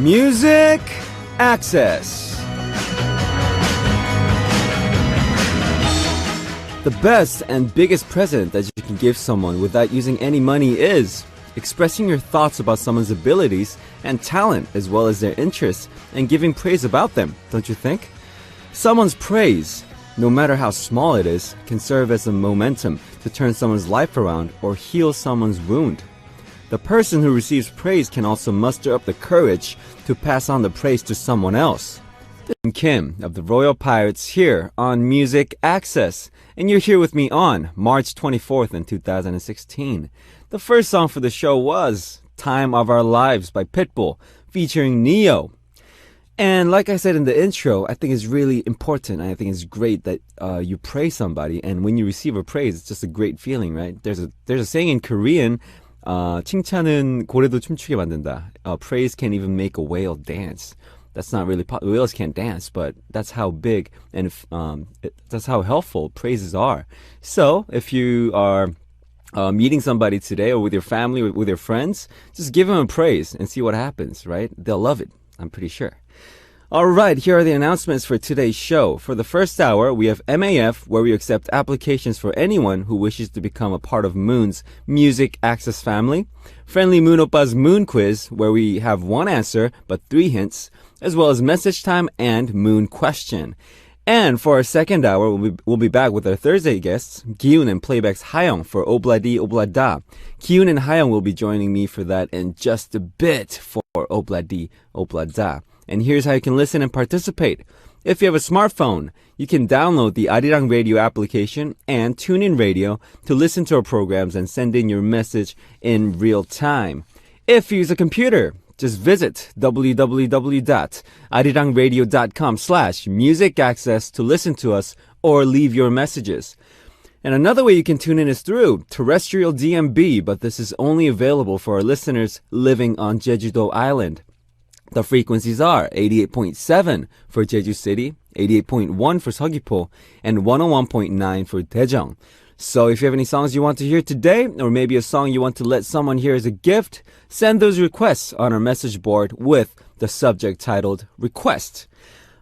Music Access. The best and biggest present that you can give someone without using any money is expressing your thoughts about someone's abilities and talent as well as their interests and giving praise about them, don't you think? Someone's praise, no matter how small it is, can serve as a momentum to turn someone's life around or heal someone's wound. The person who receives praise can also muster up the courage to pass on the praise to someone else. I'm Kim of the Royal Pirates here on Music Access, and you're here with me on March 24th in 2016. The first song for the show was Time of Our Lives by Pitbull, featuring Neo. And like I said in the intro, I think it's really important. I think it's great that you praise somebody, and when you receive a praise, it's just a great feeling, right? There's a saying in Korean, 칭찬은 고래도 춤추게 만든다. Praise can even make a whale dance. That's not really whales can't dance, but that's how big and that's how helpful praises are. So if you are meeting somebody today, or with your family, or with your friends, just give them a praise and see what happens, right? They'll love it, I'm pretty sure. All right, here are the announcements for today's show. For the first hour, we have MAF, where we accept applications for anyone who wishes to become a part of Moon's Music Access family. Friendly Moon Oppa's Moon Quiz, where we have one answer but 3 hints, as well as Message Time and Moon Question. And for our second hour, we'll be back with our Thursday guests, Giun and Playback's Hayoung for Obladi Oblada. Giun and Hayoung will be joining me for that in just a bit for Obladi Oblada. And here's how you can listen and participate. If you have a smartphone, you can download the Arirang Radio application and TuneIn Radio to listen to our programs and send in your message in real time. If you use a computer, just visit www.arirangradio.com/musicaccess to listen to us or leave your messages. And another way you can tune in is through terrestrial DMB, but this is only available for our listeners living on Jeju-do Island. The frequencies are 88.7 for Jeju City, 88.1 for Seogwipo, and 101.9 for Daejeong. So if you have any songs you want to hear today, or maybe a song you want to let someone hear as a gift, send those requests on our message board with the subject titled Request.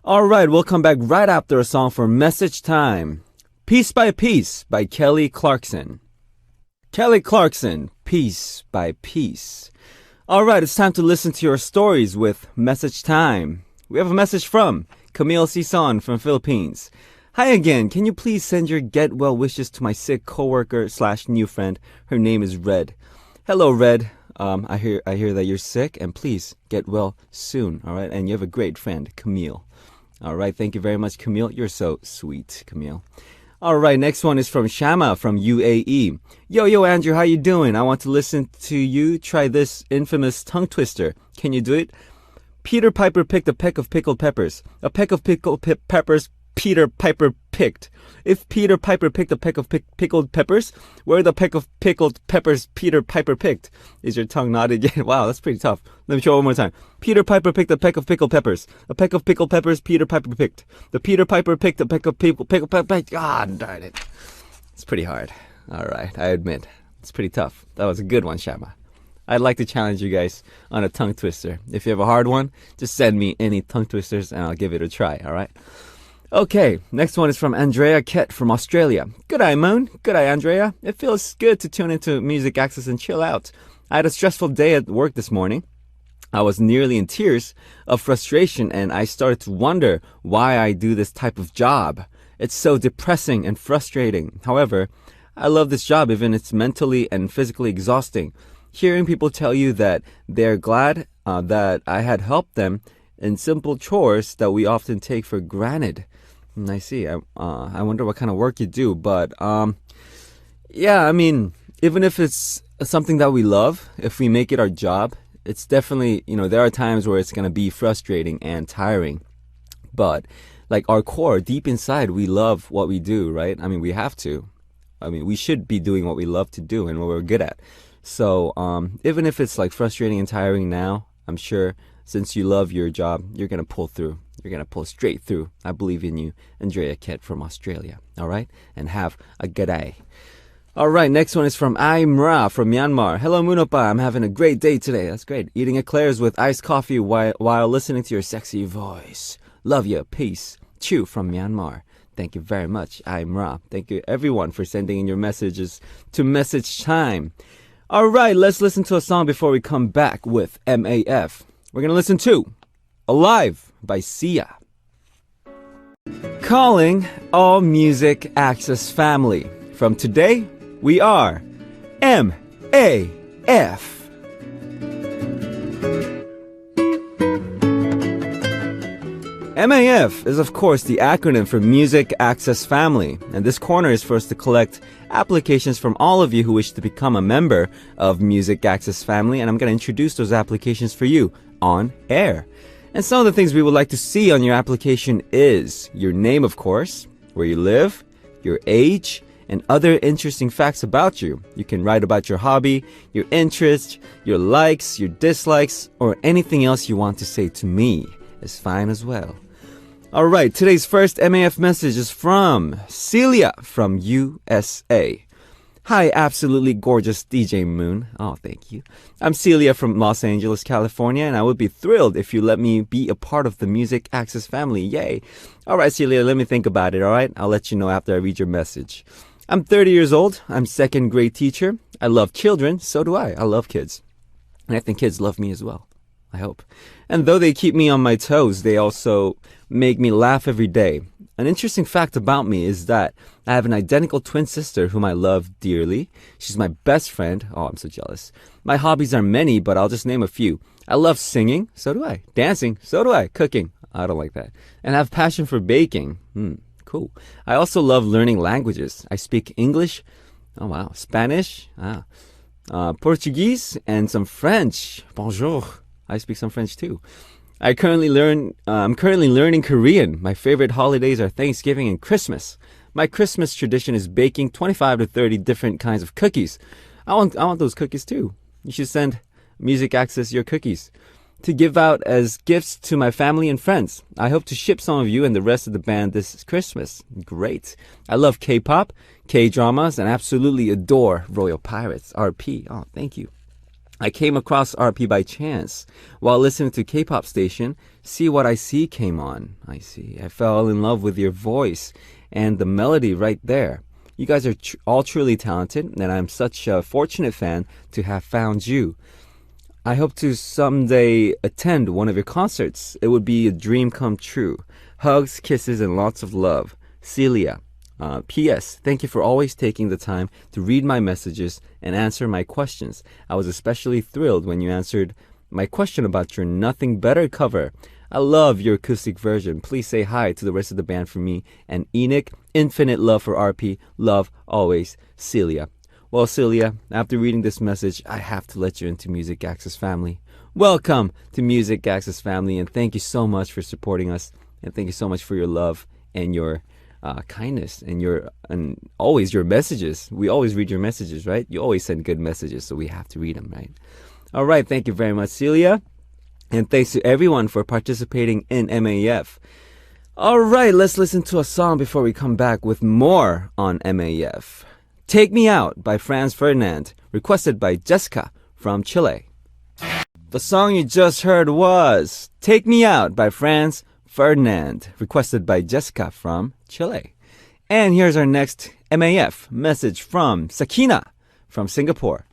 All right, we'll come back right after a song for Message Time. Piece by Piece by Kelly Clarkson. Kelly Clarkson, Piece by Piece. All right, it's time to listen to your stories with Message Time. We have a message from Camille Sison from Philippines. Hi again. Can you please send your get well wishes to my sick coworker / new friend? Her name is Red. Hello, Red. I hear that you're sick, and please get well soon. All right, and you have a great friend, Camille. All right, thank you very much, Camille. You're so sweet, Camille. All right, next one is from Shama from UAE. Yo, Andrew, how you doing? I want to listen to you try this infamous tongue twister. Can you do it? Peter Piper picked a peck of pickled peppers. A peck of pickled peppers Peter Piper picked. If Peter Piper picked a peck of pickled peppers, where are the peck of pickled peppers Peter Piper picked? Is your tongue knotted yet? Wow, that's pretty tough. Let me try one more time. Peter Piper picked a peck of pickled peppers. A peck of pickled peppers Peter Piper picked. The Peter Piper picked a peck of pickled peppers. God darn it. It's pretty hard. All right, I admit. It's pretty tough. That was a good one, Shama. I'd like to challenge you guys on a tongue twister. If you have a hard one, just send me any tongue twisters and I'll give it a try, all right? Okay, next one is from Andrea Kett from Australia. G'day, Moon. G'day, Andrea. It feels good to tune into Music Access and chill out. I had a stressful day at work this morning. I was nearly in tears of frustration, and I started to wonder why I do this type of job. It's so depressing and frustrating. However, I love this job even if it's mentally and physically exhausting. Hearing people tell you that they're glad that I had helped them in simple chores that we often take for granted. I see. I wonder what kind of work you do. But, yeah, I mean, even if it's something that we love, if we make it our job, it's definitely, there are times where it's going to be frustrating and tiring. But, like, our core, deep inside, we love what we do, right? I mean, we have to. I mean, we should be doing what we love to do and what we're good at. So, even if it's, like, frustrating and tiring now, I'm sure since you love your job, you're going to pull through. You're going to pull straight through. I believe in you, Andrea Kett from Australia. All right? And have a good day. All right, next one is from Aimra from Myanmar. Hello, Munopa. I'm having a great day today. That's great. Eating eclairs with iced coffee while listening to your sexy voice. Love you. Peace. Chu from Myanmar. Thank you very much, Aimra. Thank you, everyone, for sending in your messages to Message Time. All right, let's listen to a song before we come back with MAF. We're going to listen to Alive by Sia. Calling all Music Access family. From today, we are MAF. MAF is, of course, the acronym for Music Access Family, and this corner is for us to collect applications from all of you who wish to become a member of Music Access Family, and I'm going to introduce those applications for you on air. And some of the things we would like to see on your application is your name, of course, where you live, your age, and other interesting facts about you. You can write about your hobby, your interests, your likes, your dislikes, or anything else you want to say to me is fine as well. All right, today's first MAF message is from Celia from USA. Hi, absolutely gorgeous DJ Moon. Oh, thank you. I'm Celia from Los Angeles, California, and I would be thrilled if you let me be a part of the Music Access family. Yay. All right, Celia, let me think about it, all right? I'll let you know after I read your message. I'm 30 years old. I'm second grade teacher. I love children. So do I. I love kids. And I think kids love me as well. I hope. And though they keep me on my toes, they also make me laugh every day. An interesting fact about me is that I have an identical twin sister whom I love dearly. She's my best friend. Oh, I'm so jealous. My hobbies are many, but I'll just name a few. I love singing. So do I. Dancing. So do I. Cooking. I don't like that. And I have passion for baking. Cool. I also love learning languages. I speak English. Oh, wow. Spanish. Portuguese and some French. Bonjour. I speak some French too. I'm currently learning Korean. My favorite holidays are Thanksgiving and Christmas. My Christmas tradition is baking 25 to 30 different kinds of cookies. I want those cookies too. You should send Music Access your cookies to give out as gifts to my family and friends. I hope to ship some of you and the rest of the band this Christmas. Great. I love K-pop, K-dramas, and absolutely adore Royal Pirates, RP. Oh, thank you. I came across RP by chance. While listening to K-pop station, See What I See came on. I see. I fell in love with your voice and the melody right there. You guys are all truly talented, and I'm such a fortunate fan to have found you. I hope to someday attend one of your concerts. It would be a dream come true. Hugs, kisses, and lots of love. Celia. P.S. Thank you for always taking the time to read my messages and answer my questions. I was especially thrilled when you answered my question about your Nothing Better cover. I love your acoustic version. Please say hi to the rest of the band for me and Enoch. Infinite love for RP. Love always, Celia. Well, Celia, after reading this message, I have to let you into Music Access family. Welcome to Music Access family, and thank you so much for supporting us, and thank you so much for your love and your kindness and always your messages. We always read your messages, right? You always send good messages, so we have to read them, right? All right, thank you very much, Celia. And thanks to everyone for participating in MAF. All right, let's listen to a song before we come back with more on MAF. Take Me Out by Franz Ferdinand, requested by Jessica from Chile. The song you just heard was Take Me Out by Franz Ferdinand, requested by Jessica from Chile. And here's our next MAF message from Sakina from Singapore.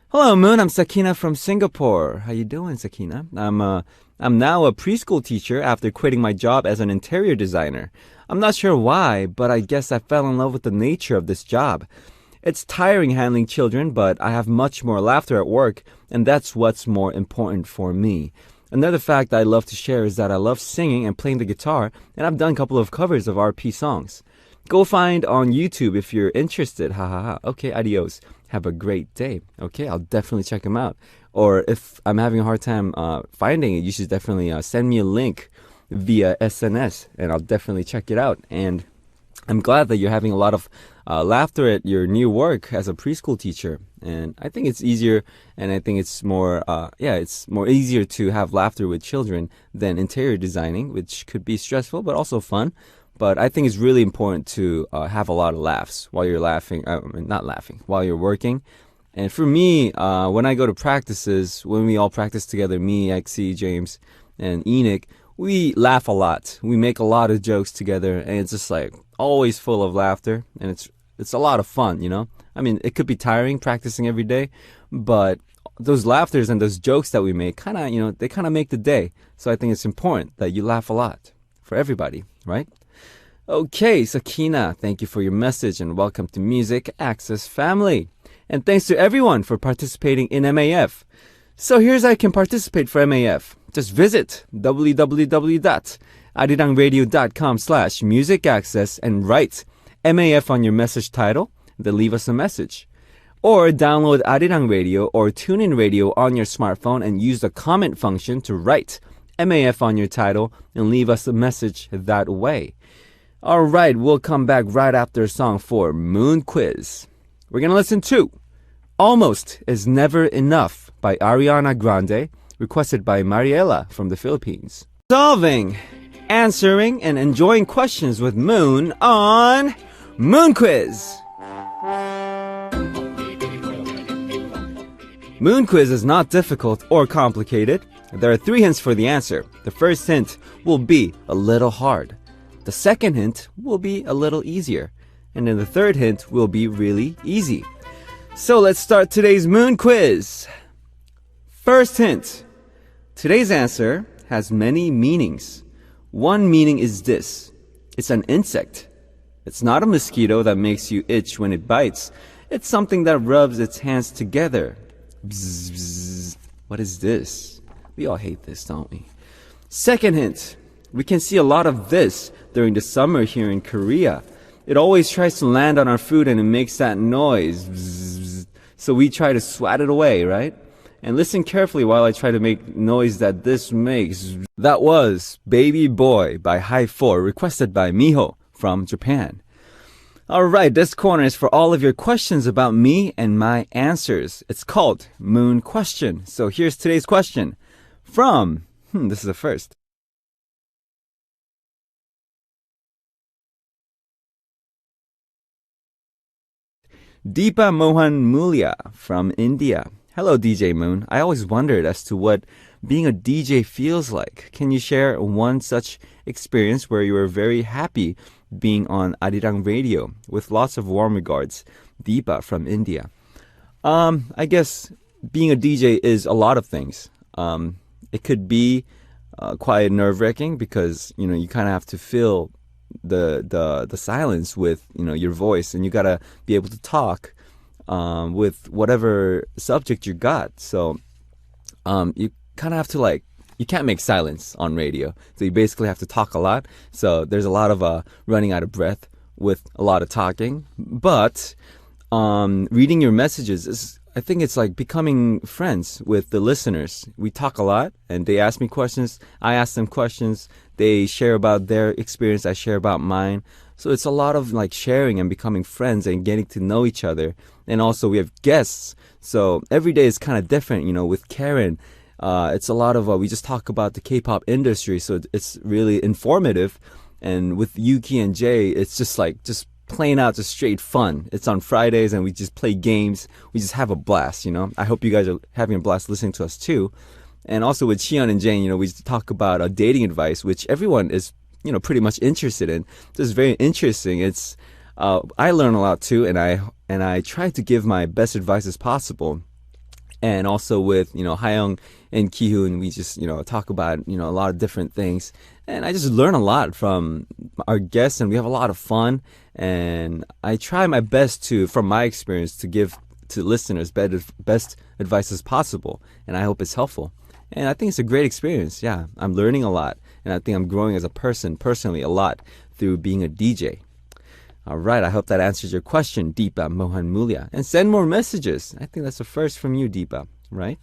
Hello, Moon. I'm Sakina from Singapore. How you doing, Sakina? I'm now a preschool teacher after quitting my job as an interior designer. I'm not sure why, but I guess I fell in love with the nature of this job. It's tiring handling children, but I have much more laughter at work, and that's what's more important for me. Another fact I love to share is that I love singing and playing the guitar, and I've done a couple of covers of RP songs. Go find on YouTube if you're interested. Ha ha ha. Okay, adios. Have a great day. Okay, I'll definitely check them out. Or if I'm having a hard time finding it, you should definitely send me a link via SNS, and I'll definitely check it out. And I'm glad that you're having a lot of laughter at your new work as a preschool teacher. And I think it's easier, and I think it's more, it's more easier to have laughter with children than interior designing, which could be stressful but also fun. But I think it's really important to have a lot of laughs while you're laughing. Not laughing, while you're working. And for me, when I go to practices, when we all practice together, me, XC, James, and Enoch, we laugh a lot. We make a lot of jokes together, and it's just like always full of laughter, and it's a lot of fun, you know? I mean, it could be tiring practicing every day, but those laughters and those jokes that we make kind of, you know, they kind of make the day. So I think it's important that you laugh a lot for everybody, right? Okay, Sakina, thank you for your message and welcome to Music Access family. And thanks to everyone for participating in MAF. So here's how you can participate for MAF. Just visit www.arirangradio.com/musicaccess and write MAF on your message title, then leave us a message. Or download Arirang Radio or TuneIn Radio on your smartphone and use the comment function to write MAF on your title and leave us a message that way. All right, we'll come back right after a song for Moon Quiz. We're going to listen to Almost Is Never Enough by Ariana Grande, requested by Mariela from the Philippines. Solving, answering, and enjoying questions with Moon on Moon Quiz. Moon Quiz is not difficult or complicated. There are 3 hints for the answer. The first hint will be a little hard. The second hint will be a little easier. And then the third hint will be really easy. So let's start today's Moon Quiz. First hint. Today's answer has many meanings. One meaning is this. It's an insect. It's not a mosquito that makes you itch when it bites. It's something that rubs its hands together. Bzz, bzz. What is this? We all hate this, don't we? Second hint. We can see a lot of this during the summer here in Korea. It always tries to land on our food and it makes that noise. Bzz, bzz. So we try to swat it away, right? And listen carefully while I try to make noise that this makes. That was Baby Boy by High4, requested by Miho from Japan. Alright, this corner is for all of your questions about me and my answers. It's called Moon Question. So here's today's question from, this is the first. Deepa Mohan Mulia from India. Hello, DJ Moon. I always wondered as to what being a DJ feels like. Can you share one such experience where you were very happy being on Arirang Radio? With lots of warm regards, Deepa from India. I guess being a DJ is a lot of things. It could be quite nerve-wracking because, you know, you kind of have to fill the silence with, you know, your voice, and you gotta be able to talk with whatever subject you got. So you kind of have to you can't make silence on radio. So you basically have to talk a lot. So there's a lot of running out of breath with a lot of talking. But reading your messages is, I think it's like becoming friends with the listeners. We talk a lot and they ask me questions. I ask them questions. They share about their experience. I share about mine. So it's a lot of like sharing and becoming friends and getting to know each other. And also we have guests. So every day is kind of different, you know, with Karen. It's a lot of, we just talk about the K-pop industry. So it's really informative. And with Yuki and Jay, it's just plain out, just straight fun. It's on Fridays and we just play games. We just have a blast, you know. I hope you guys are having a blast listening to us too. And also with Cheon and Jane, you know, we talk about dating advice, which everyone is, you know, pretty much interested in. So it's very interesting. It's, I learn a lot too, and I try to give my best advice as possible. And also with, you know, Hayoung and Kihoon, we just, you know, talk about, you know, a lot of different things. And I just learn a lot from our guests, and we have a lot of fun. And I try my best to, from my experience, to give to listeners best advice as possible. And I hope it's helpful. And I think it's a great experience. Yeah, I'm learning a lot. And I think I'm growing as a person, personally, a lot through being a DJ. All right, I hope that answers your question, Deepa Mohan Mulia. And send more messages. I think that's the first from you, Deepa, right?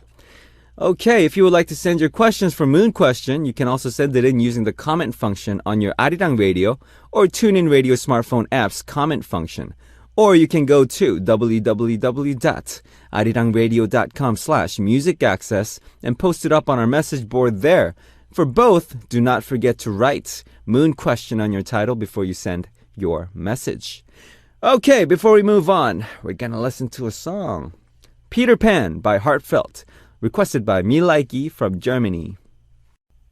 Okay, if you would like to send your questions for Moon Question, you can also send it in using the comment function on your Arirang Radio or TuneIn Radio smartphone app's comment function. Or you can go to www.arirangradio.com/musicaccess and post it up on our message board there. For both, do not forget to write Moon question on your title before you send your message. Okay, before we move on, we're gonna listen to a song. Peter Pan by Heartfelt, requested by Milaiki from Germany.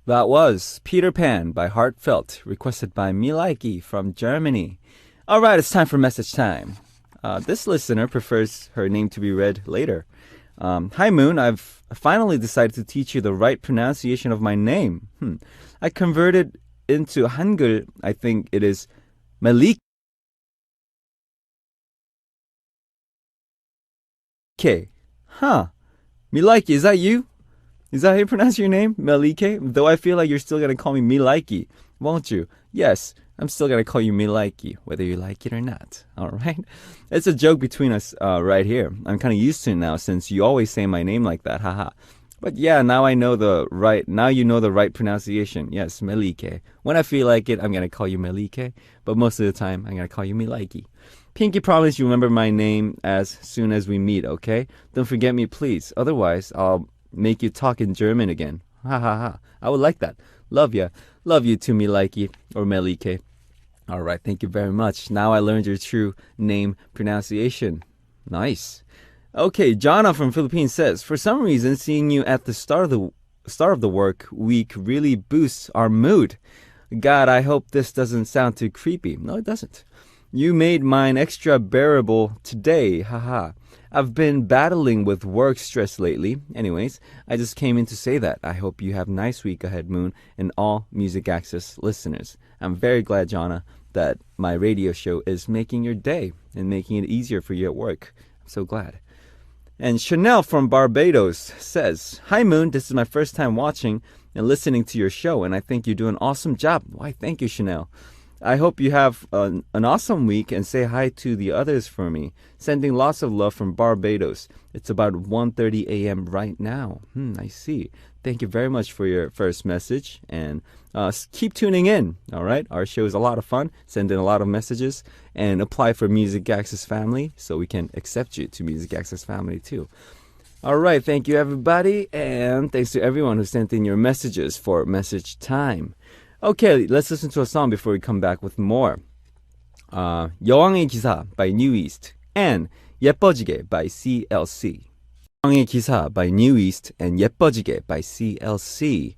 That was Peter Pan by Heartfelt, requested by Milaiki from Germany. All right, it's time for message time. This listener prefers her name to be read later. Hi Moon, I've finally decided to teach you the right pronunciation of my name. I converted into Hangul. I think it is Malike. Huh. Milaiki, is that you? Is that how you pronounce your name? Malike? Though I feel like you're still going to call me Milaiki, won't you? Yes, I'm still going to call you Milaiki, whether you like it or not. All right? It's a joke between us right here. I'm kind of used to it now since you always say my name like that. Haha. But yeah, now you know the right pronunciation. Yes, Melike. When I feel like it, I'm going to call you Melike. But most of the time, I'm going to call you Milaiki. Pinky promise you remember my name as soon as we meet, okay? Don't forget me, please. Otherwise, I'll make you talk in German again. Ha ha ha. I would like that. Love ya. Love you too, Milaiki or Melike. All right, thank you very much. Now I learned your true name pronunciation. Nice. Okay, Jana from Philippines says, for some reason, seeing you at the start of the work week really boosts our mood. God, I hope this doesn't sound too creepy. No, it doesn't. You made mine extra bearable today. Haha. I've been battling with work stress lately. Anyways, I just came in to say that. I hope you have a nice week ahead, Moon, and all Music Access listeners. I'm very glad, Jana, that my radio show is making your day and making it easier for you at work. I'm so glad. And Chanel from Barbados says, hi, Moon. This is my first time watching and listening to your show, and I think you do an awesome job. Why, thank you, Chanel. I hope you have an awesome week and say hi to the others for me. Sending lots of love from Barbados. It's about 1:30 a.m. right now. I see. Thank you very much for your first message and keep tuning in. All right. Our show is a lot of fun. Send in a lot of messages and apply for Music Access Family so we can accept you to Music Access Family too. All right. Thank you, everybody. And thanks to everyone who sent in your messages for message time. Okay, let's listen to a song before we come back with more. 여왕의 기사 by New East and 예뻐지게 by CLC. 여왕의 기사 by New East and 예뻐지게 by CLC.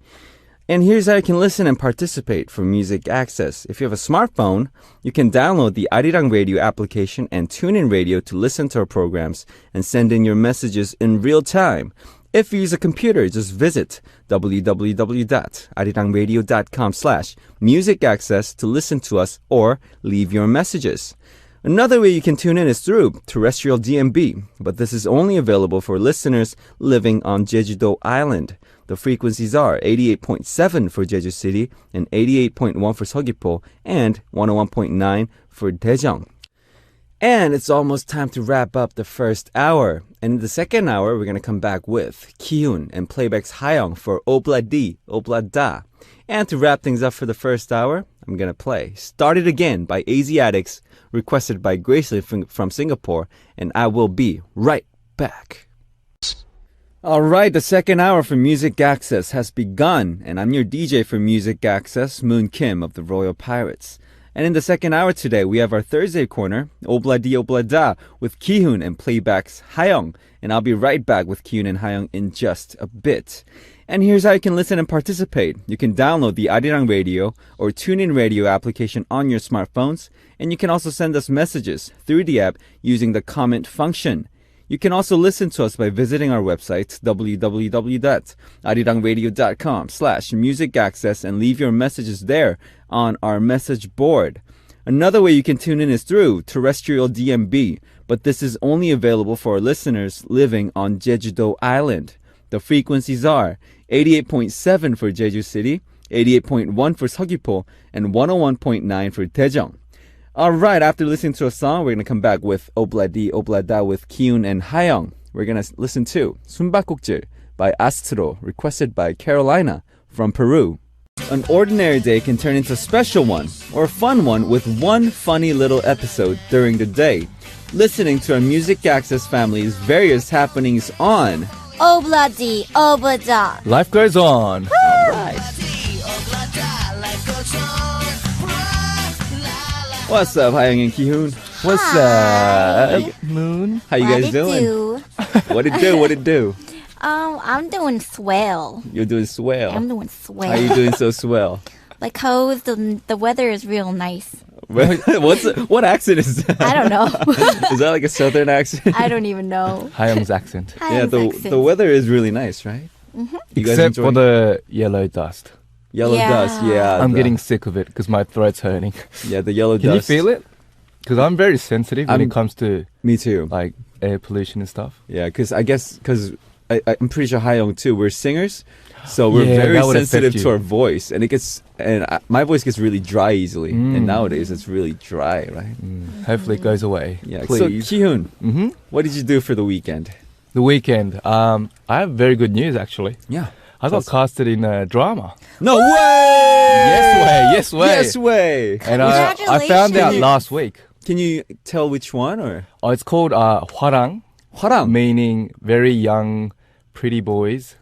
And here's how you can listen and participate for Music Access. If you have a smartphone, you can download the Arirang Radio application and tune in radio to listen to our programs and send in your messages in real time. If you use a computer, just visit www.arirangradio.com/musicaccess to listen to us or leave your messages. Another way you can tune in is through terrestrial DMB, but this is only available for listeners living on Jeju-do Island. The frequencies are 88.7 for Jeju City and 88.1 for Seogwipo and 101.9 for Daejeong. And it's almost time to wrap up the first hour. And in the second hour, we're going to come back with Kihyun and Playback's Hayoung for Obladi, Oblada. And to wrap things up for the first hour, I'm going to play Start It Again by Asiatics, requested by Gracelyn from Singapore. And I will be right back. All right, the second hour for Music Access has begun. And I'm your DJ for Music Access, Moon Kim of the Royal Pirates. And in the second hour today, we have our Thursday corner, Obladi Oblada, with Kihyun and Playback's Hayoung. And I'll be right back with Kihyun and Hayoung in just a bit. And here's how you can listen and participate. You can download the Arirang Radio or TuneIn Radio application on your smartphones. And you can also send us messages through the app using the comment function. You can also listen to us by visiting our website, www.arirangradio.com/musicaccess, and leave your messages there on our message board. Another way you can tune in is through terrestrial DMB, but this is only available for our listeners living on Jeju-do Island. The frequencies are 88.7 for Jeju City, 88.1 for Seogwipo, and 101.9 for Daejeong. All right, after listening to a song, we're going to come back with Obladi Oblada with Kihyun and Hayoung. We're going to listen to 숨바꼭질 by Astro, requested by Carolina from Peru. An ordinary day can turn into a special one or a fun one with one funny little episode during the day. Listening to our Music Access family's various happenings on Obladi Oblada. Life goes on. All right. What's up, Hayoung and Ki-hoon? What's Hi. up, Moon? How you What guys it doing? do? What it do? What it do? I'm doing swell. You're doing swell. I'm doing How you swell. doing so swell? Like how the weather is real nice. What accent is that? I don't know. Is that like a southern accent? I don't even know. Hayoung's accent. Yeah, Hi, the weather is really nice, right? You guys Except for enjoy the yellow dust. yellow Yeah. dust. Yeah, I'm the- getting sick of it because my throat's hurting. yeah the yellow Can dust. you feel it? Because I'm very sensitive when I'm- it comes to Me too. like air pollution and stuff. Yeah, because I'm pretty sure Hayoung too. We're singers, so we're Yeah, very that would affect sensitive you. to our voice, and it gets my voice gets really dry easily. And Mm. nowadays it's really dry, right? Hopefully it goes away. Yeah. Please. So Ki-hoon, hmm what did you do for the weekend? The weekend. I have very good news actually. Yeah. I got casted in a drama. No way! Yes way. Yes way! And I found out Congratulations. last week. Can you tell which one or Oh, it's called Hwarang, Hwarang? meaning very young, pretty boys.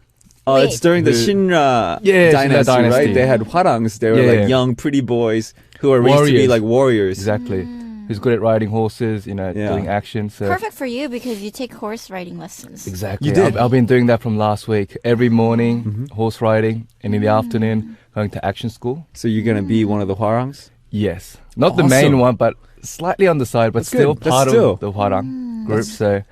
It's Wait. during the The- Shinra Yeah, Shinra dynasty, right? dynasty. They had Hwarangs. They were Yeah. like young, pretty boys who are raised to be Warriors. like warriors. Exactly. Who's good at riding horses, Yeah. doing action. So Perfect for you because you take horse riding lessons. Exactly. You did? I've been doing that from last week. Every morning, Mm-hmm. horse riding, and in the afternoon, going to action school. So you're gonna be one of the Hwarangs? Yes. Not the main Awesome. one, but slightly on the side, but That's still good. That's part still- of the Hwarang group. So,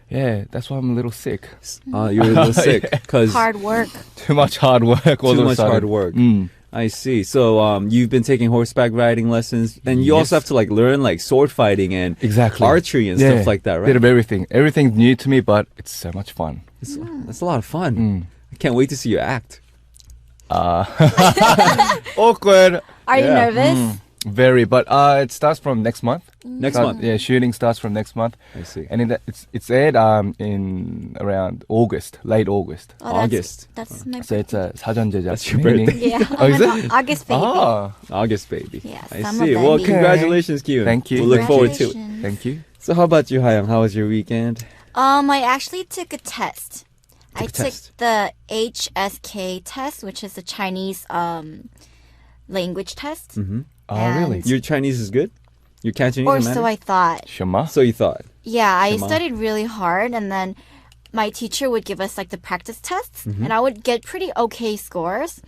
yeah, that's why I'm a little sick. You're a little sick because Hard work. Too much hard work all too of a much sudden. hard work. Mm. I see. So you've been taking horseback riding lessons, and you also Yes. have to like learn like sword fighting and Exactly. archery and Yeah. stuff like that, Bit right? of everything. Everything's new to me, but it's so much fun. That's a lot of fun. Mm. I can't wait to see you act. Awkward. Are you Yeah. nervous? Very, but it starts from next month. Next month. Yeah, shooting starts from next month. I see. And it's aired in around August, late August. Oh, that's- August. That's my So it's a 사전 제작. That's your meaning- birthday. Yeah. Oh, is my it? God. August baby. Ah, August, baby. Yeah, I summer see. Well, baby. congratulations, Kyun. Thank you. We'll look forward to it. Congratulations. thank you. So, how about you, Hayoung? How was your weekend? I actually took a test. I Took a took test. the HSK test, which is the Chinese language test. Mm-hmm. Oh, And- really? Your Chinese is good. Your Cantonese Or and so Mandarin? I thought. Shema? So you thought. Yeah, I Shema. studied really hard, and then my teacher would give us like the practice tests, Mm-hmm. and I would get pretty okay scores.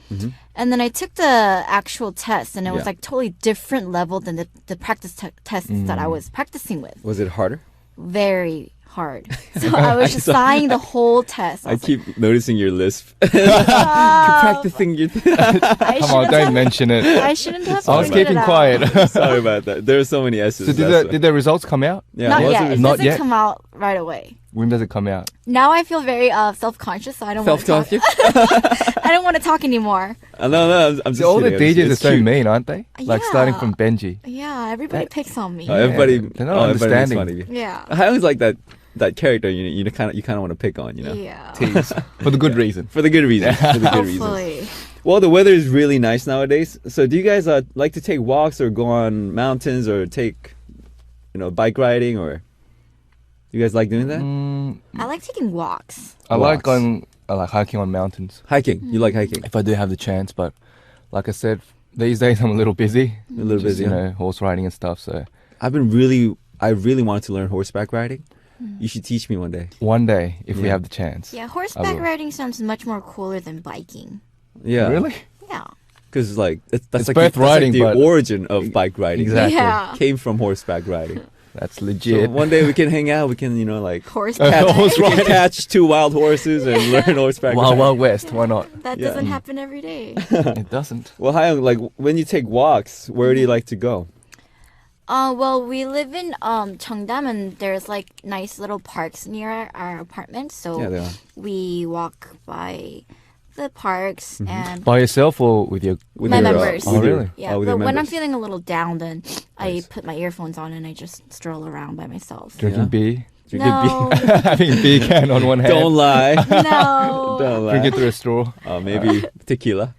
And then I took the actual test, and it was Yeah. like totally different level than the practice tests that I was practicing with. Was it harder? Very hard. So I was just sighing the whole test. I was keep noticing your lisp. Keep like, practicing your. I Come on, shouldn't don't have- mention it. I shouldn't have. I was pointed keeping it out. quiet. Sorry about that. There are so many S's. So did that's the results come out? yeah, Not lots yet. of- It Not doesn't yet? come out right away. When does it come out? Now I feel very self-conscious, so I don't want to talk. Self-conscious? I don't want to talk anymore. No, I'm just All the kidding. DJs are It's so cute. mean, aren't they? Like starting Yeah. from Benji. Yeah, everybody picks on me. Everybody, They're not everybody makes understanding. fun of you. Yeah. I always like that character. You kind of want to pick on. You know, Yeah. Tease. For the good reason. for the good reason. For the good reason. Hopefully. Well, the weather is really nice nowadays. So, do you guys like to take walks or go on mountains or take, bike riding or? You guys like doing that? I like taking walks. I like Walks. hiking on mountains Hiking. You like hiking? if I do have the chance, but like I said, these days I'm a little busy. A little Just, busy. huh? horse riding and stuff. So I really wanted to learn horseback riding. You should teach me one day. one day, if we Yeah. have the chance. Yeah, I horseback will. riding sounds much more cooler than biking. Yeah. Really? Yeah. Because that's It's like both that's like riding, the but- origin of bike riding. Exactly. Yeah. Came from horseback riding. That's So legit. one day we can hang out. We can Horseback. catch, we can catch two wild horses and learn horseback Wild riding. Wild West. Why not? That Yeah. doesn't happen every day. It doesn't. Well, Hayoung, like when you take walks, where do you like to go? Well, we live in Cheongdam, and there's like nice little parks near our apartment. So Yeah, there are. we walk by the parks and By yourself or with your? With My your, members. Oh, really? yeah. with But your when I'm members. feeling a little down, then I Nice. put my earphones on and I just stroll around by myself. Drinking Yeah. beer? Drinking No, Having a beer can on one hand. Don't lie. no. Don't lie. Drink it through a straw. Maybe tequila.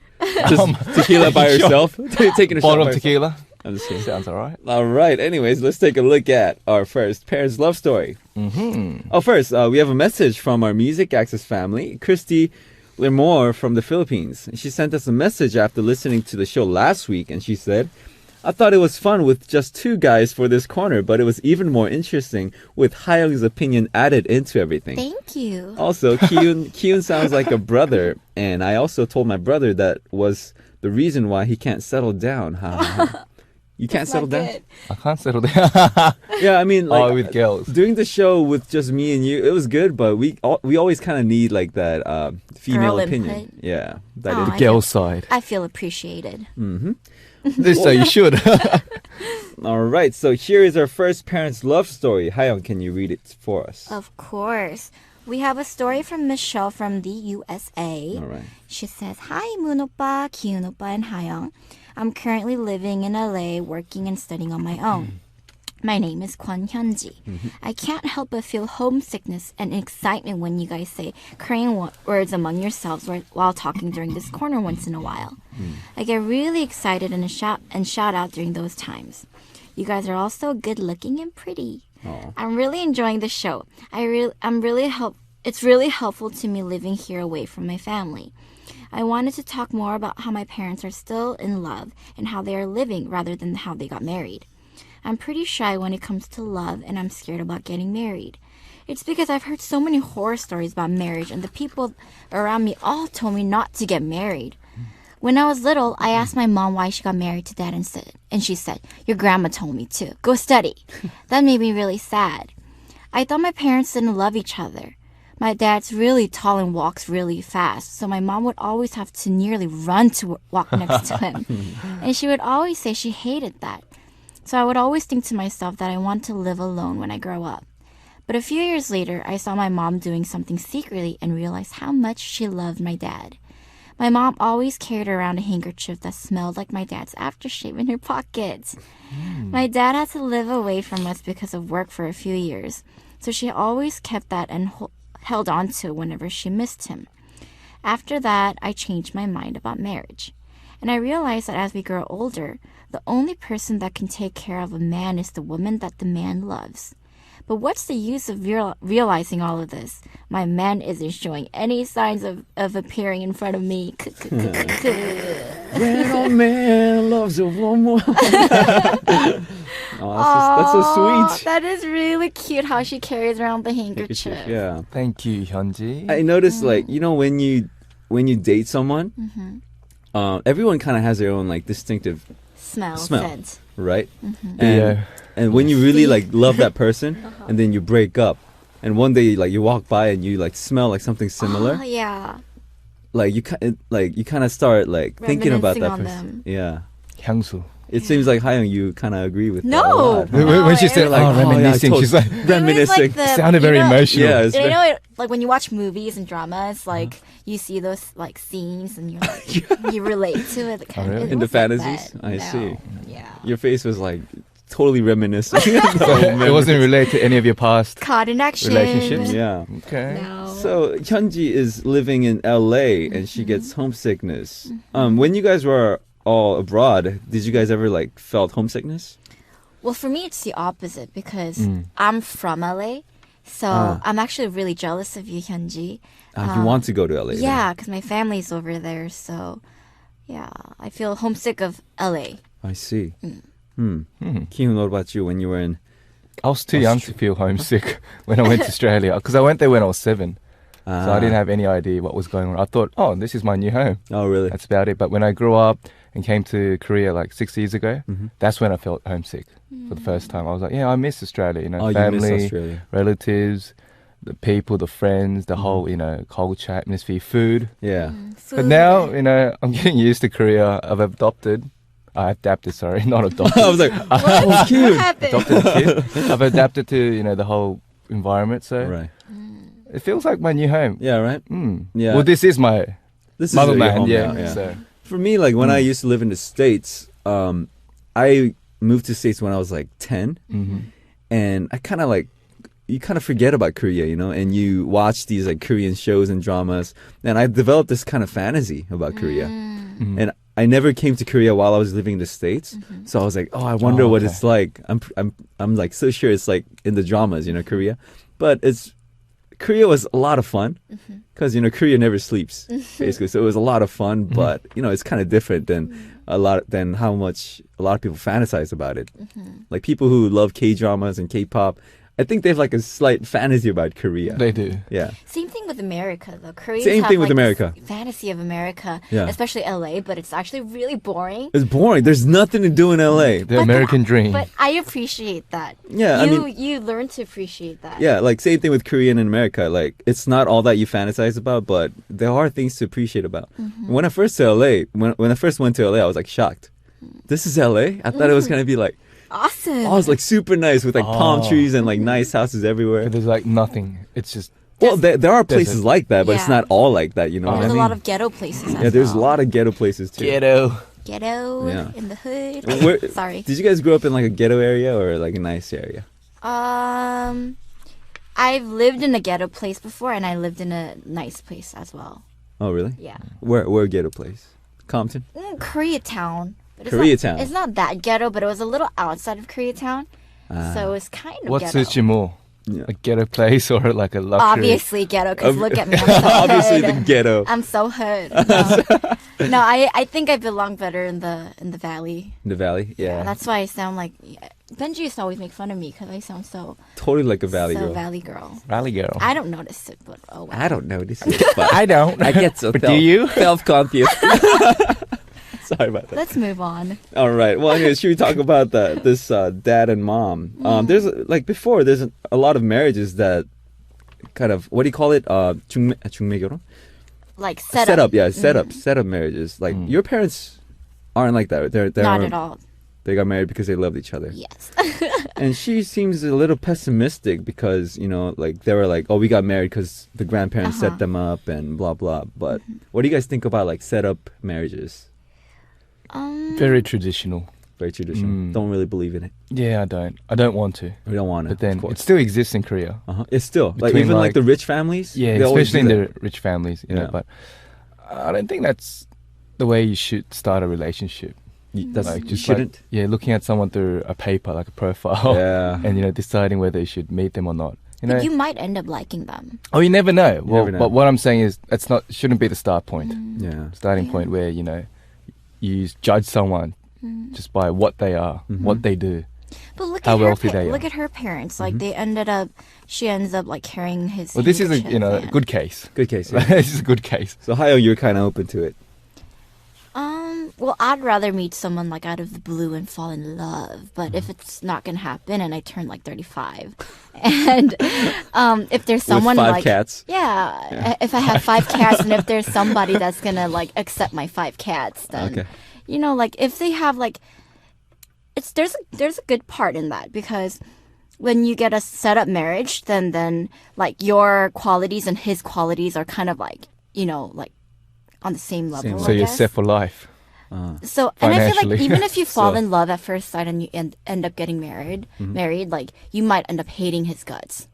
Just tequila by yourself. Taking a shot Bottle by of yourself. tequila. I'm just kidding. Sounds alright. All right. Anyways, let's take a look at our first parents' love story. Mm-hmm. Oh, first, we have a message from our Music Access family, Christy Lermore from the Philippines. She sent us a message after listening to the show last week, and she said, I thought it was fun with just two guys for this corner, but it was even more interesting with Hayoung's opinion added into everything. Thank you. Also, Kyun sounds like a brother, and I also told my brother that was the reason why he can't settle down. Ha, ha, ha. You can't settle down? I can't settle down. Yeah, I mean, like with girls. doing the show with just me and you, it was good, but we always kind of need like that female Girl opinion. input. Yeah, that Aw. is. I Girl feel- side. I feel appreciated. So you should. All right, so here is our first parents' love story. Hayoung, can you read it for us? Of course. We have a story from Michelle from the USA. All right. She says, Hi, Moon Oppa, Kyun Oppa, and Hayoung. I'm currently living in LA, working and studying on my own. My name is Kwon Hyunji. I can't help but feel homesickness and excitement when you guys say Korean words among yourselves while talking during this corner once in a while. I get really excited and shout out during those times. You guys are all so good looking and pretty. Aw. I'm really enjoying the show. It's really helpful to me living here away from my family. I wanted to talk more about how my parents are still in love and how they are living rather than how they got married. I'm pretty shy when it comes to love and I'm scared about getting married. It's because I've heard so many horror stories about marriage and the people around me all told me not to get married. When I was little, I asked my mom why she got married to dad and she said, "Your grandma told me to. Go study." That made me really sad. I thought my parents didn't love each other. My dad's really tall and walks really fast, so my mom would always have to nearly run to walk next to him. And she would always say she hated that. So I would always think to myself that I want to live alone when I grow up. But a few years later, I saw my mom doing something secretly and realized how much she loved my dad. My mom always carried around a handkerchief that smelled like my dad's aftershave in her pockets. My dad had to live away from us because of work for a few years, so she always kept that and held on to whenever she missed him. After that, I changed my mind about marriage. And I realized that as we grow older, the only person that can take care of a man is the woman that the man loves. But what's the use of realizing all of this? My man isn't showing any signs of appearing in front of me. When a man loves a woman. That's so sweet. That is really cute how she carries around the handkerchief. Yeah. Thank you, Hyunji. I noticed, like, you know, when you date someone, everyone kind of has their own like distinctive Smell. Scent. right? Yeah. And when you really like love that person, and then you break up, and one day like you walk by and you like smell like something similar, Oh, yeah. like you kind of start like thinking about that Reminiscing person. on them. Yeah. 향수. It seems like Hayoung, you kind of agree with that a No. lot. When she it said, was like, like- reminiscing, yeah, she's like, Reminiscing. sounded very emotional. Yeah, it's You very- know, like when you watch movies and dramas, like you see those like scenes and you're like, you relate to it. Kind really? of, it In the was like fantasies? that. I No. see. Yeah. your face was like totally reminiscing. It wasn't related to any of your past. Caught in action. Relationships? Yeah. Okay. No. So Hyunji is living in LA and she gets homesickness. When you guys were all abroad, did you guys ever like felt homesickness? Well, for me, it's the opposite because I'm from LA. So I'm actually really jealous of you, Hyunji. You want to go to LA? then? Yeah, because my family's over there. So, yeah, I feel homesick of LA. I see. Ki-hoon, what about you when you were in? I was too young to feel homesick when I went to Australia because I went there when I was 7. So I didn't have any idea what was going on. I thought, oh, this is my new home. Oh, really? That's about it. But when I grew up and came to Korea like 6 years ago, that's when I felt homesick for the first time. I was like, yeah, I miss Australia. You know, Oh, you family, miss Australia. relatives, the people, the friends, the whole, you know, culture, atmosphere, food. Yeah. But now, you know, I'm getting used to Korea. I've adapted, sorry, not adopted. I was like, oh, cute. What happened? adopted a kid. I've adapted to, you know, the whole environment. So Right. it feels like my new home. Yeah, right? Yeah. Well, this is my This is your motherland. home Yeah. now, yeah. So For me, like when I used to live in the States, I moved to States when I was like 10. And I kind of like, you kind of forget about Korea, you know, and you watch these like Korean shows and dramas. And I developed this kind of fantasy about Korea. And I never came to Korea while I was living in the States. So I was like, oh, I wonder Oh, what okay. it's like. I'm like so sure it's like in the dramas, you know, Korea. But Korea was a lot of fun because, you know, Korea never sleeps, basically. So it was a lot of fun, but, you know, it's kind of different than a lot than how much a lot of people fantasize about it. Like people who love K-dramas and K-pop, I think they have like a slight fantasy about Korea. They do. Yeah. Same thing with America, though. Koreans Same have, thing with like, America. this fantasy of America, Yeah. especially LA, but it's actually really boring. It's boring. There's nothing to do in LA. The American dream. But I appreciate that. Yeah, I you learn to appreciate that. Yeah, like same thing with Korean in America. Like it's not all that you fantasize about, but there are things to appreciate about. When I first to LA, when I first went to LA, I was like shocked. This is LA? I thought it was gonna be like Awesome. oh, it's like super nice with like palm Oh. trees and like nice houses everywhere. But there's like nothing. It's just Well, there are places like that, but it's Yeah. not all like that. You know what There's I a mean? lot of ghetto places. Yeah, there's a lot of ghetto places too. ghetto. ghetto Yeah. in the hood. Where- Sorry. Did you guys grow up in like a ghetto area or like a nice area? I've lived in a ghetto place before, and I lived in a nice place as well. Oh, really? Yeah. Where ghetto place? Compton? Koreatown. But Koreatown. It's not that ghetto, but it was a little outside of Koreatown. So it's kind of What ghetto. suits you more? Yeah. A ghetto place or like a luxury? Obviously ghetto, because look at me. I'm so Obviously hood. the ghetto. I'm so hood. No, I think I belong better in the valley. In the valley? Yeah. That's why I sound like Benji used to always make fun of me because I sound so Totally like a valley girl. valley girl. Rally girl. I don't notice it, but oh well. I don't know this is but I don't. I get so But do you? self-conscious. Sorry about that. Let's move on. All right. Well, anyways, should we talk about this dad and mom? There's like before. There's a lot of marriages that kind of what do you call it? 중매결혼? Like setup. Yeah, setup marriages. Like your parents aren't like that. They're Not at all. They got married because they loved each other. Yes. And she seems a little pessimistic because, you know, like they were like, oh, we got married because the grandparents set them up and blah, blah. But what do you guys think about like setup marriages? Very traditional. Very traditional. Don't really believe in it. Yeah, I don't. I don't want to. We don't want it. But then of course. it still exists in Korea. It's still like Between, even like like- the rich families. Yeah, they always especially in do that. the rich families, you Yeah. know. But I don't think that's the way you should start a relationship. That's Like you just shouldn't. Like, yeah, looking at someone through a paper, like a profile, Yeah. and deciding whether you should meet them or not. You know, But you might end up liking them. oh, you never know. Well, never know. but what I'm saying is that's not shouldn't be the start point, Yeah. starting point where you judge someone just by what they are, what they do. But look How at her. wealthy they Look are. at her parents. Like she ends up like carrying his. Well, this is a handkerchief, yeah. good case. Good case. Yeah. This is a good case. So Hayo, you're kind of open to it. Well, I'd rather meet someone like out of the blue and fall in love. But if it's not gonna happen, and I turn like 35, and if there's someone With 5 like cats. yeah, if I have 5 cats, and if there's somebody that's gonna like accept my 5 cats, then Okay. like if they have like, there's a good part in that because when you get a set up marriage, then like your qualities and his qualities are kind of like like on the same level. So I you're guess. set for life. So, and I feel like financially. even if you fall So- in love at first sight and you end up getting married, like you might end up hating his guts.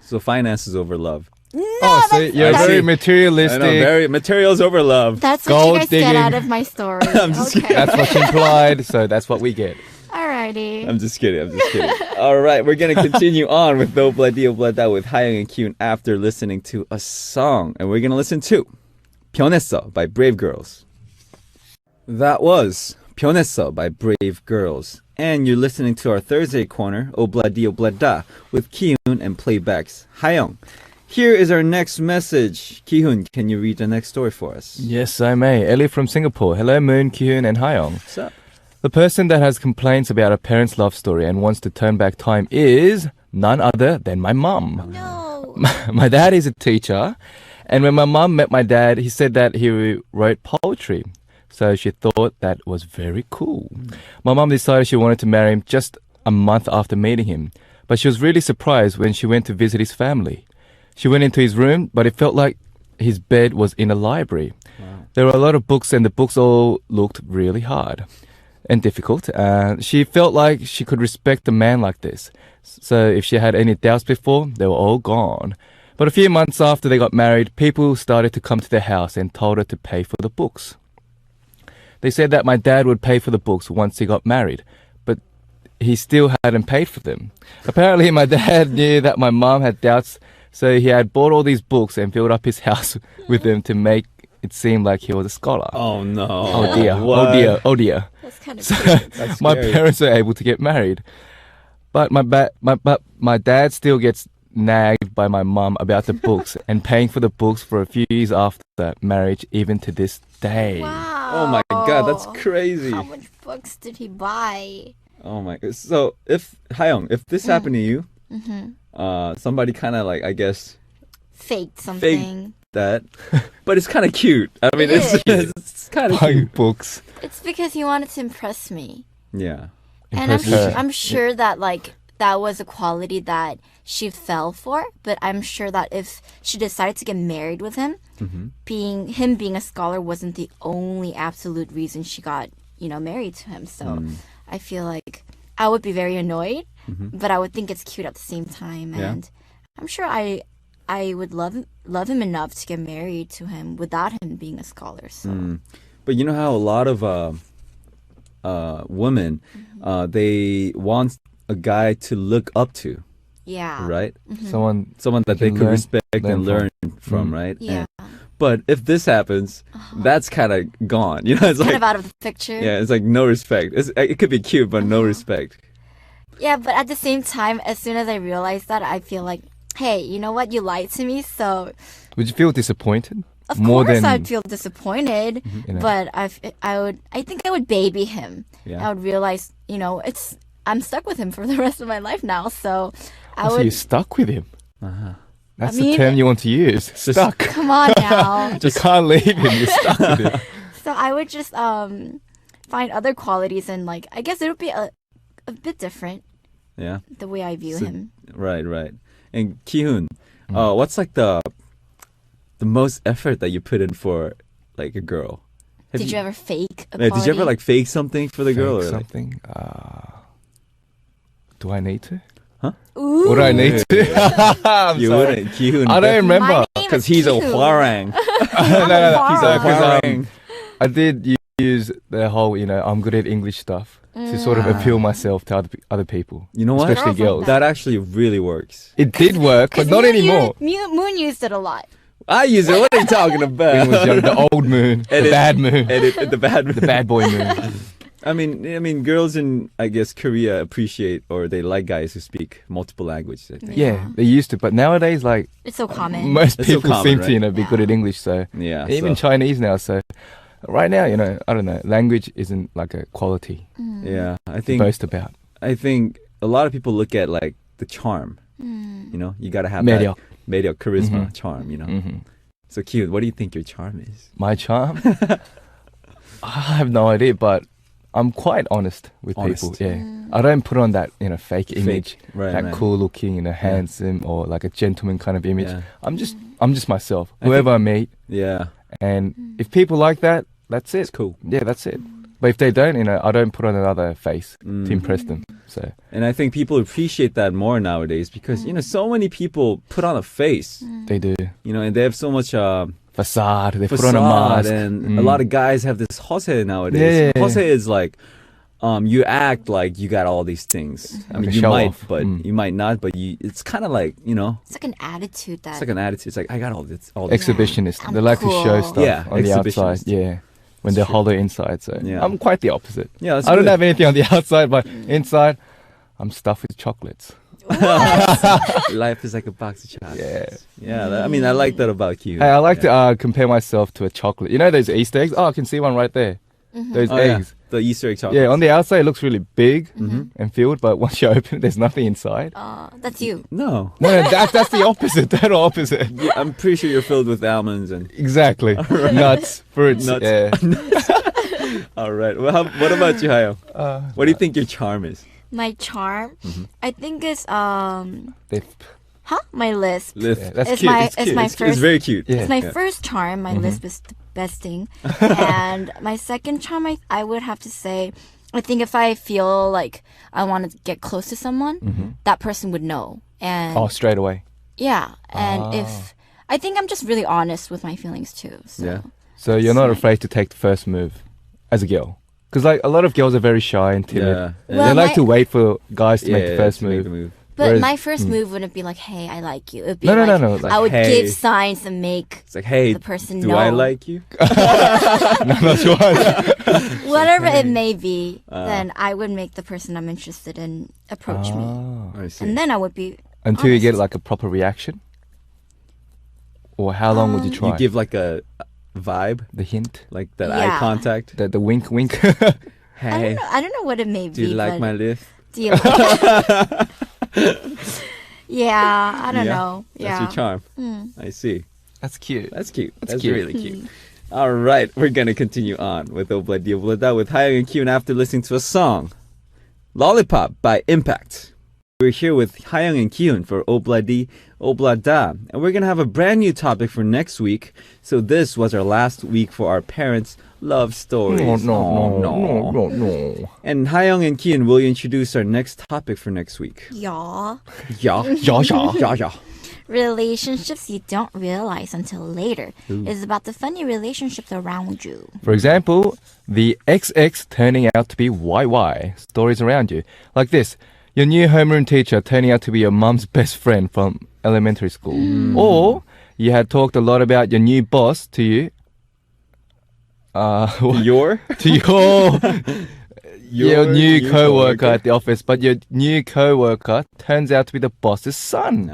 So finances over love. Oh, so you're I very see. materialistic. I know, very materials over love. That's what Gold you guys get digging. out of my story. Okay. That's what's implied. So that's what we get. Alrighty. I'm just kidding. All right, we're gonna continue on with No Blood Deal Blood Out with Hayoung and Kyun after listening to a song, and we're gonna listen to 변했어 by Brave Girls. That was 변했어 by Brave Girls, and you're listening to our Thursday corner, Obladi Oblada, with Kyun and Playbacks Hayoung. Here is our next message. Ki-hoon, can you read the next story for us? Yes, I may. Ellie from Singapore. Hello, Moon, Kyun, and Hyung. What's up? The person that has complaints about a parent's love story and wants to turn back time is none other than my mum. No. My dad is a teacher, and when my mum met my dad, he said that he wrote poetry. So she thought that was very cool. My mum decided she wanted to marry him just a month after meeting him, but she was really surprised when she went to visit his family. She went into his room, but it felt like his bed was in a library. There were a lot of books, and the books all looked really hard and difficult. She felt like she could respect a man like this. So if she had any doubts before, they were all gone. But a few months after they got married, people started to come to their house and told her to pay for the books. They said that my dad would pay for the books once he got married, but he still hadn't paid for them. Apparently, my dad knew that my mom had doubts, so he had bought all these books and filled up his house with them to make it seemed like he was a scholar. Oh no. Oh dear. What? Oh dear. Oh dear. That's kind of So cute. That's my scary. parents were able to get married, but my dad still gets nagged by my mum about the books and paying for the books for a few years after marriage, even to this day. Wow. Oh my god, that's crazy. How much books did he buy? Oh my god. So if Hayoung, if this happened to you, somebody kind of like I guess Faked something. that, but it's kind of cute. I mean, It it's kind of Buying cute. books. It's because he wanted to impress me. Yeah. And Impress her. I'm sure that like that was a quality that she fell for, but I'm sure that if she decided to get married with him, being a scholar wasn't the only absolute reason she got, married to him. So I feel like I would be very annoyed, but I would think it's cute at the same time. Yeah. And I'm sure I would love him enough to get married to him without him being a scholar. So But you know how a lot of women, they want a guy to look up to, yeah. right? Someone Someone that they Can could learn- respect learn and from. learn from, right? Yeah. But if this happens, that's kind of gone. You know, it's Kind like of out of the picture. yeah, it's like no respect. It could be cute, but no respect. Yeah, but at the same time, as soon as I realized that, I feel like, hey, you know what? You lied to me, so would you feel disappointed? of More course than I'd feel disappointed. you know. But I think I would baby him. Yeah. I would realize, I'm stuck with him for the rest of my life now. So I So would. you're stuck with him. That's I the mean- term you want to use. Stuck. Come on now. You can't leave him. You're stuck with him. So I would just find other qualities, and like I guess it would be a bit different Yeah. the way I view So- him. Right. Right. And Ki-hoon, what's like the most effort that you put in for like a girl? Have Did you ever fake a did you ever quality? like fake something for the girl? Fake Or, like, something. Do I need to? Ooh. Would I need to? I'm you sorry. wouldn't. Ki-hoon, I don't remember. My name because is he's a Ki-hoon. hwarang. I'm No, no, no. a He's a hwarang. hwarang. I did use the whole, I'm good at English stuff to sort of appeal myself to other people. You know what? Especially Girls like girls. That actually really works. It did work, but not anymore. Moon used it a lot. I use it. What are you talking about? When it was young, the old moon, the Edit. bad moon, Edit the bad. the bad boy moon. I mean, girls in I guess Korea appreciate or they like guys who speak multiple languages. I think. Yeah, they used to, but nowadays, like It's so common. most It's so people common, seem right? to, be good at English. So Yeah. even so- Chinese now. So right now, I don't know, language isn't like a quality yeah. I to think boast about. a lot of people look at like the charm. You know, you gotta have Medio. that medio charisma, charm. You know. Hmm. So cute. What do you think your charm is? My charm? I have no idea, but I'm quite honest with Honest. people. Yeah, I don't put on that fake image, Right, that right. cool looking, handsome or like a gentleman kind of image. Yeah. I'm just myself. I Whoever I meet, Yeah. and if people like that, that's it. It's cool. Yeah, that's it. But if they don't, I don't put on another face Mm. to impress them. So And I think people appreciate that more nowadays because so many people put on a face. they do And they have so much facade. They put facade, on a mask, and a lot of guys have this hose nowadays. Yeah. Hose is like, you act like you got all these things. I Like mean, a you show might, off. but Mm. you might not. But it's kind of like It's like an attitude that. it's like an attitude. It's like I got all this. All this. exhibitionist. I'm They like to show cool. stuff Yeah, on the outside. exhibitionist. Yeah, when they're hollow inside. So Yeah. I'm quite the opposite. Yeah, that's I don't good. have anything on the outside, but inside, I'm stuffed with chocolates. Life is like a box of chocolates. Yeah. Yeah. I mean, I like that about you. Hey, I like to compare myself to a chocolate. You know those Easter eggs? Oh, I can see one right there. Those Oh, yeah. eggs. The Easter egg chocolate. Yeah, on the outside it looks really big and filled, but once you open it, there's nothing inside. That's you. No. No, that's the opposite. Total opposite. Yeah, I'm pretty sure you're filled with almonds and. Exactly. Nuts, fruits. Nuts. Yeah. All right. Well, what about you, Hayo? What do you think your charm is? My charm, I think is They- my lisp. Lisp. Yeah, that's It's cute. my- It's it's cute. my It's first- very cute. Yeah. It's my Yeah. first charm. My lisp is the best thing. And my second charm, I would have to say, I think if I feel like I want to get close to someone, that person would know. And Oh, straight away. yeah, and if I think I'm just really honest with my feelings too. So. Yeah. So you're not Right. afraid to take the first move as a girl? Because like a lot of girls are very shy and timid. Yeah. They Well, like my- to wait for guys to Yeah, make the first to make move. the move. But Whereas- my first move wouldn't be like, "Hey, I like you." It'd be No, no, like, no, no, like, I would "Hey." give signs and make It's like, hey, the person do know. I like you? 나 좋아하지. Whatever it may be, then I would make the person I'm interested in approach me, I see. and then I would be Until you get honest. like a proper reaction? Or how long would you try? You give like a vibe, the hint? like that eye Yeah. contact. The wink wink? Hey, I don't know what it may do you be. like but my lift? do you yeah, I don't Yeah, know. That's Yeah. your charm. I see. That's cute. That's cute. That's cute. really cute. All right, we're gonna continue on with Obladi Oblada with Hayoung and Kyun after listening to a song, "Lollipop" by Impact. We're here with Hayoung and Kyun for Obladi Oblada, and we're gonna have a brand new topic for next week. So this was our last week for our parents' love stories. no. And Hayoung and Kyun, will you introduce our next topic for next week? Yeah. Yeah, Yeah. yeah. Relationships you don't realize until later is about the funny relationships around you. For example, the XX turning out to be YY. Stories around you. Like this. Your new homeroom teacher turning out to be your mum's best friend from elementary school. Or you had talked a lot about your new boss to you. Your To your new co-worker at the office, but your new co-worker turns out to be the boss's son.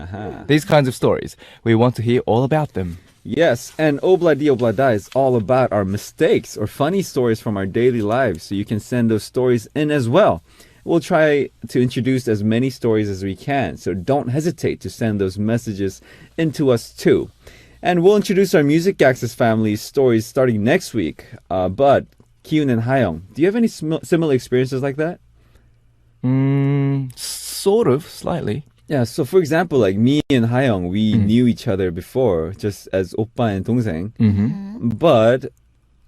These kinds of stories. We want to hear all about them. Yes, and Obladi Oblada is all about our mistakes or funny stories from our daily lives. So you can send those stories in as well. We'll try to introduce as many stories as we can. So don't hesitate to send those messages into us too. And we'll introduce our Music Access family stories starting next week. But Kyun and Hayoung, do you have any similar experiences like that? Sort of, slightly. Yeah, so for example, like me and Hayoung, we knew each other before just as oppa and 동생. But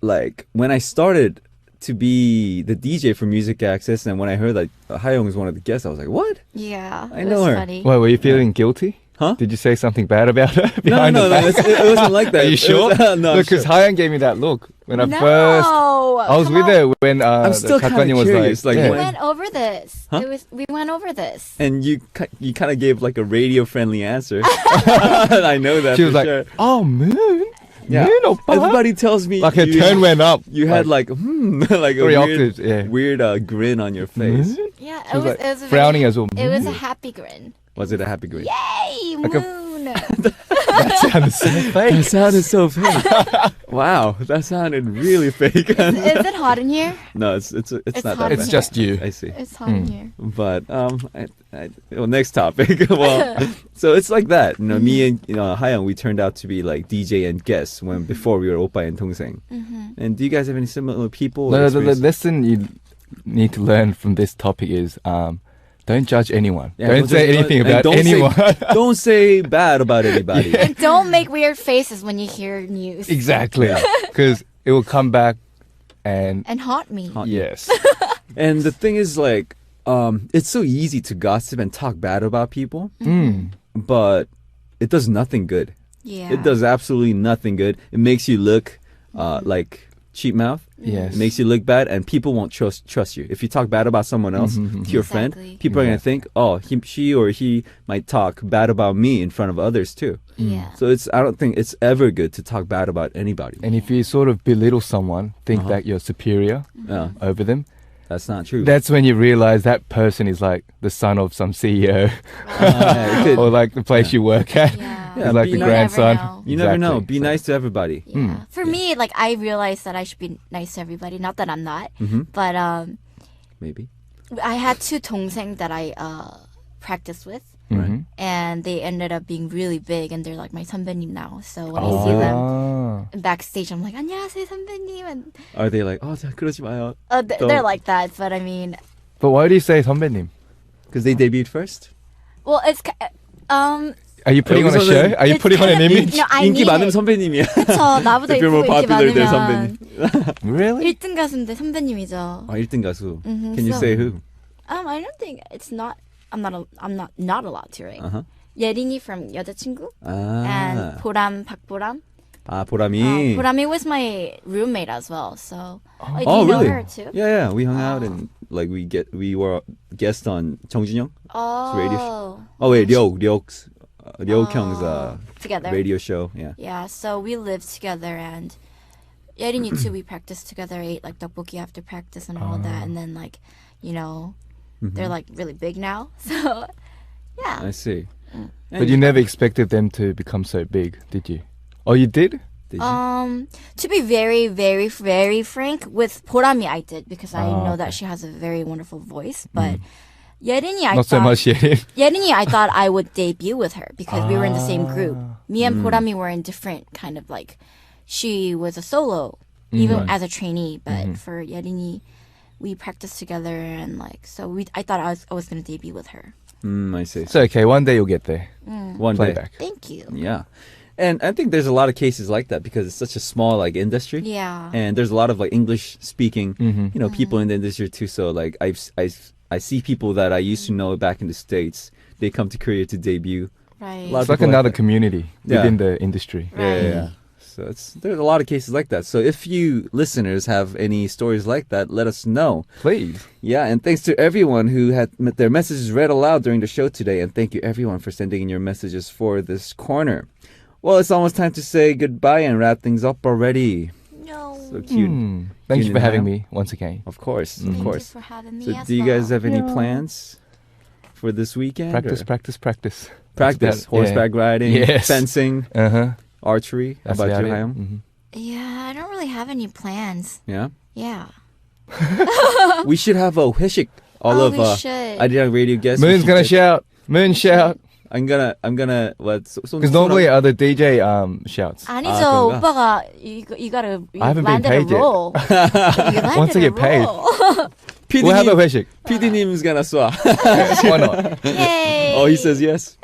like when I started to be the DJ for Music Access and when I heard that Hayoung was one of the guests, I was like, what? Yeah, I it know was her. funny. Why, were you feeling guilty? Huh? Did you say something bad about her No, behind no, the no, back? it wasn't like that. Are you It sure? was- no, I'm Because sure. Hayan gave me that look when I No, I was come with on. her when I'm still the kinda Kakani was curious, like, yeah. We when- went over this. Huh? We went over this. And you kind of gave like a radio friendly answer. I know that She for was like, sure. "Oh, moon, Yeah. moon, oppa." Everybody tells me Like her you, tone went up. You had like like a Three weird, octaves, yeah. weird grin on your face. Moon? Yeah, She was like it was a frowning very, as well. It was a Moon? happy grin. Was it a happy grin? Yay, Like a- moon! That sounded so That fake. sounded so fake. Wow, that sounded really fake. Is it hot in here? No, it's It's not hot that in It's bad. just you. I see. It's hot in here. But well, next topic. Well, so it's like that. You know, me and Hayoung, we turned out to be like DJ and guests when before we were oppa and 동생. And do you guys have any similar people? or The experiences? lesson you need to learn from this topic is don't judge anyone. Yeah, don't say just- anything and about don't say- anyone. Don't say bad about anybody. And don't make weird faces when you hear news. Exactly. Because it will come back and And haunt me. yes. And the thing is, like, it's so easy to gossip and talk bad about people, but it does nothing good. Yeah. It does absolutely nothing good. It makes you look like cheap mouth. Yes. It makes you look bad, and people won't trust you. If you talk bad about someone else to your friend, Exactly. people are gonna think, oh, she or he might talk bad about me in front of others too. Yeah. So I don't think it's ever good to talk bad about anybody. And if you sort of belittle someone, think that you're superior Yeah, over them, that's not true. that's when you realize that person is like the son of some CEO it could- or like the place you work at. Yeah. Yeah, like be the nice. grandson. know. you never know. Exactly. Be nice to everybody. Yeah. For me, like I realized that I should be nice to everybody. Not that I'm not, but Maybe. I had two 동생 that I practiced with, Mhm. and they ended up being really big, and they're like my 선배님 now. So when I see them Ah. backstage, I'm like 안녕하세요 선배님, and Are they like, oh, 그러지 마요? they're like that. But I mean, But why do you say 선배님? Because they debuted first. well, it's Are you putting on a 여기서는 show? Are you it's putting on an kind of- image? No, I 인기 mean 많은 it. 선배님이야. 그쵸, 나보다 If you're more 예쁘고 인기 popular, they're 많으면 Really? 1등 가수인데 선배님이죠. 1등 가수. Mhm, Can you so- say who? I don't think it's not. I'm not allowed to, right? Uh-huh. 예린이 from 여자친구 아, and 보람 박보람. 보람이. Porami was my roommate as well, so. Oh, do Oh, you know really? her too? Yeah, we hung out and like we were guest on 정진영's radio show. Oh. Oh wait, Ryok's Ryokhyung's Together. radio show. Yeah. Yeah, so we lived together and Yerini too, we practiced together, ate like tteokbokki after practice and all that, and then like, you know, they're like really big now. So yeah. I see. But you never expected them to become so big, did you? Oh, you did? Did you? To be very, very, very frank, with Porami I did because I know okay. that she has a very wonderful voice, but Yerini I Not so thought much yet. Yerini I thought I would debut with her because we were in the same group. Me and Porami were in different kind of like, she was a solo, even as a trainee, but for Yerini, we practiced together and like, so I thought I was going to debut with her. I see. It's okay. One day you'll get there. One day. Playback. Thank you. Yeah. And I think there's a lot of cases like that because it's such a small like industry. Yeah. And there's a lot of like English speaking, you know, people in the industry too. So like I see people that I used to know back in the States. They come to Korea to debut. Right. lot It's like people like another that. community Yeah. within the industry. Right. So there's a lot of cases like that. So if you listeners have any stories like that, let us know. Please. Yeah, and thanks to everyone who had their messages read aloud during the show today. And thank you everyone for sending in your messages for this corner. Well, it's almost time to say goodbye and wrap things up already. No. So cute. Thank you Tune for in having now. me once again. Of course, Thank of you course. for having me So as do you guys well. have any plans for this weekend? Practice, or- practice, practice. Practice. Horseback riding, Yes. fencing, Uh-huh. archery. How That's about you, it. Hayam? Mhm. Yeah, I don't really have any plans. Yeah. Yeah. We should have a 회식. All Oh, of we should. IDR radio guests. we Moon's should gonna get- shout. Moon shout. I'm gonna what? Because normally other DJ shouts. 아니죠, 그런가? 오빠가 you gotta I haven't been landed a paid yet. role. You landed Once I a get paid. role. We'll have a 회식. PD님's gonna 쏴. Why not? Yay! Oh, he says yes.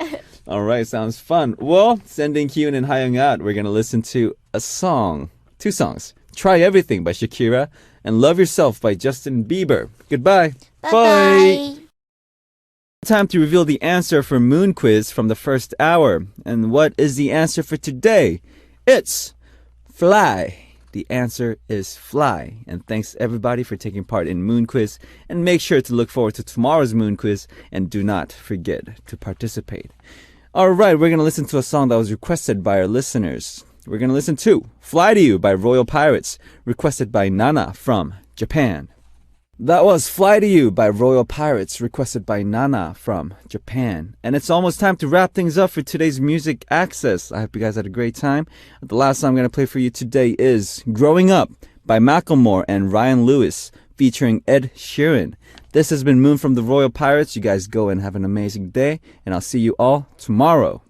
All right, sounds fun. Well, sending Kyun and Hayoung out, we're gonna listen to a song, two songs. Try Everything by Shakira and Love Yourself by Justin Bieber. Goodbye. Bye-bye. Time to reveal the answer for Moon Quiz from the first hour. And what is the answer for today? It's fly. The answer is fly. And thanks everybody for taking part in Moon Quiz. And make sure to look forward to tomorrow's Moon Quiz. And do not forget to participate. All right, we're going to listen to a song that was requested by our listeners. We're going to listen to Fly to You by Royal Pirates, requested by Nana from Japan. That was Fly to You by Royal Pirates, requested by Nana from Japan. And it's almost time to wrap things up for today's Music Access. I hope you guys had a great time. The last song I'm going to play for you today is Growing Up by Macklemore and Ryan Lewis, featuring Ed Sheeran. This has been Moon from the Royal Pirates. You guys go and have an amazing day, and I'll see you all tomorrow.